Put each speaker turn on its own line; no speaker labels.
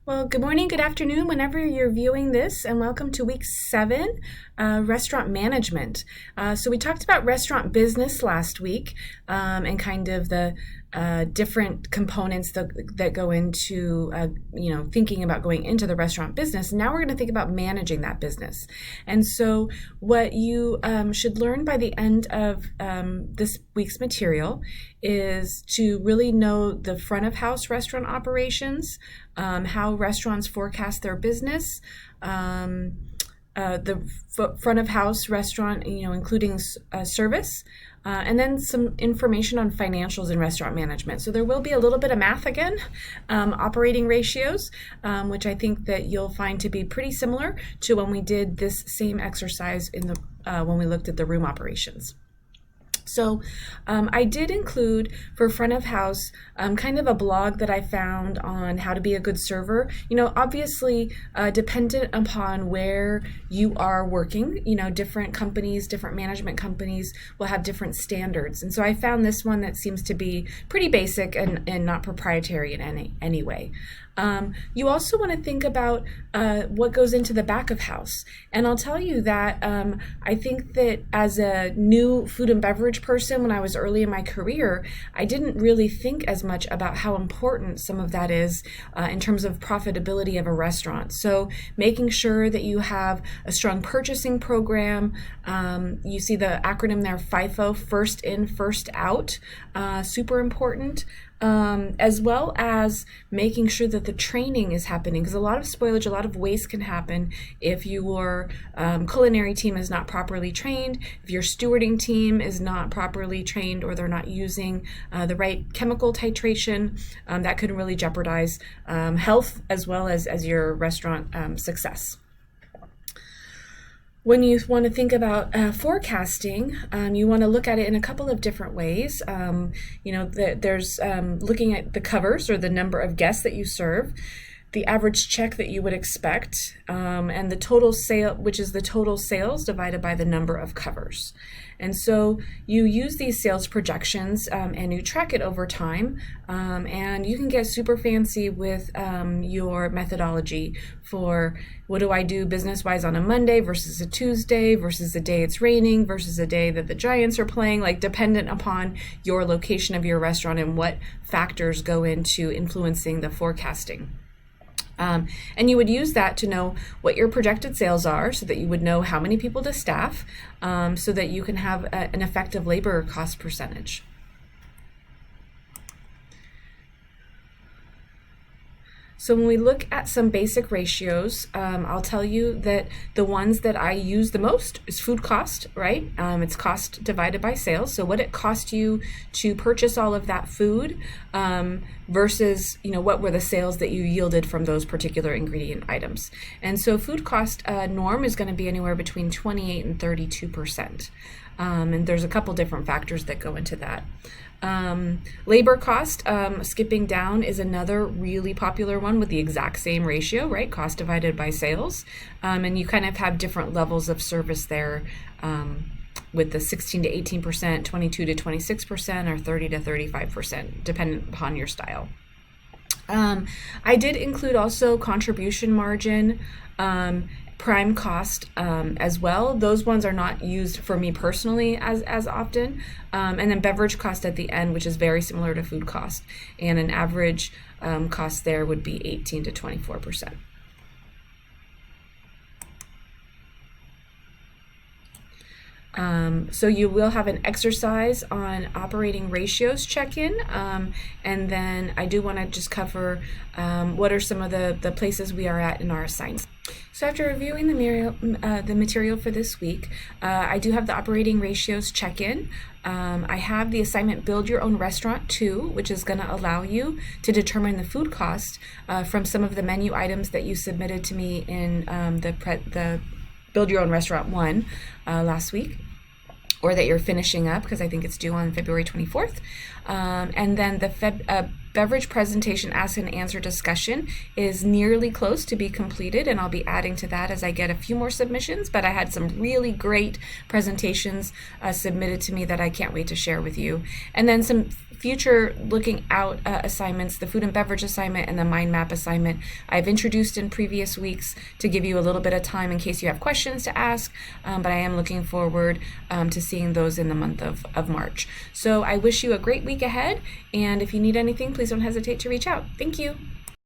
Well, good morning, good afternoon, whenever you're viewing this, and welcome to week 7, restaurant management. So we talked about restaurant business last week and kind of the different components that go into, thinking about going into the restaurant business. Now we're going to think about managing that business. And so what you should learn by the end of this week's material is to really know the front of house restaurant operations, how restaurants forecast their business, the front of house restaurant, including service, and then some information on financials and restaurant management. So there will be a little bit of math again, operating ratios, which I think that you'll find to be pretty similar to when we did this same exercise when we looked at the room operations. So I did include for front of house kind of a blog that I found on how to be a good server. Obviously dependent upon where you are working, different companies, different management companies will have different standards. And so I found this one that seems to be pretty basic and not proprietary in any way. You also want to think about what goes into the back of house. And I'll tell you that I think that as a new food and beverage person, when I was early in my career, I didn't really think as much about how important some of that is in terms of profitability of a restaurant. So making sure that you have a strong purchasing program. You see the acronym there, FIFO, first in, first out, super important. As well as making sure that the training is happening, because a lot of spoilage, a lot of waste can happen if your culinary team is not properly trained, if your stewarding team is not properly trained, or they're not using the right chemical titration. That could really jeopardize health as well as your restaurant success. When you want to think about forecasting, you want to look at it in a couple of different ways. There's looking at the covers, or the number of guests that you serve, the average check that you would expect, and the total sale, which is the total sales divided by the number of covers. And so you use these sales projections and you track it over time, and you can get super fancy with your methodology for what do I do business-wise on a Monday versus a Tuesday versus a day it's raining versus a day that the Giants are playing, dependent upon your location of your restaurant and what factors go into influencing the forecasting. And you would use that to know what your projected sales are, so that you would know how many people to staff, so that you can have an effective labor cost percentage. So when we look at some basic ratios, I'll tell you that the ones that I use the most is food cost, right? It's cost divided by sales. So what it cost you to purchase all of that food versus, what were the sales that you yielded from those particular ingredient items. And so food cost norm is going to be anywhere between 28 and 32%. And there's a couple different factors that go into that. Labor cost, skipping down, is another really popular one with the exact same ratio, right? Cost divided by sales. And you kind of have different levels of service there with the 16 to 18%, 22 to 26%, or 30 to 35%, dependent upon your style. I did include also contribution margin, prime cost as well. Those ones are not used for me personally as often. And then beverage cost at the end, which is very similar to food cost. And an average cost there would be 18 to 24%. So you will have an exercise on operating ratios check-in, and then I do want to just cover what are some of the places we are at in our assignments. So after reviewing the material for this week, I do have the operating ratios check-in. I have the assignment Build Your Own Restaurant 2, which is going to allow you to determine the food cost from some of the menu items that you submitted to me in the Build Your Own Restaurant 1 last week, or that you're finishing up, because I think it's due on February 24th. And then the beverage presentation ask and answer discussion is nearly close to be completed, and I'll be adding to that as I get a few more submissions, but I had some really great presentations submitted to me that I can't wait to share with you. And then some future looking out assignments, the food and beverage assignment and the mind map assignment, I've introduced in previous weeks to give you a little bit of time in case you have questions to ask, but I am looking forward to seeing those in the month of March. So I wish you a great week ahead, and if you need anything, please don't hesitate to reach out. Thank you.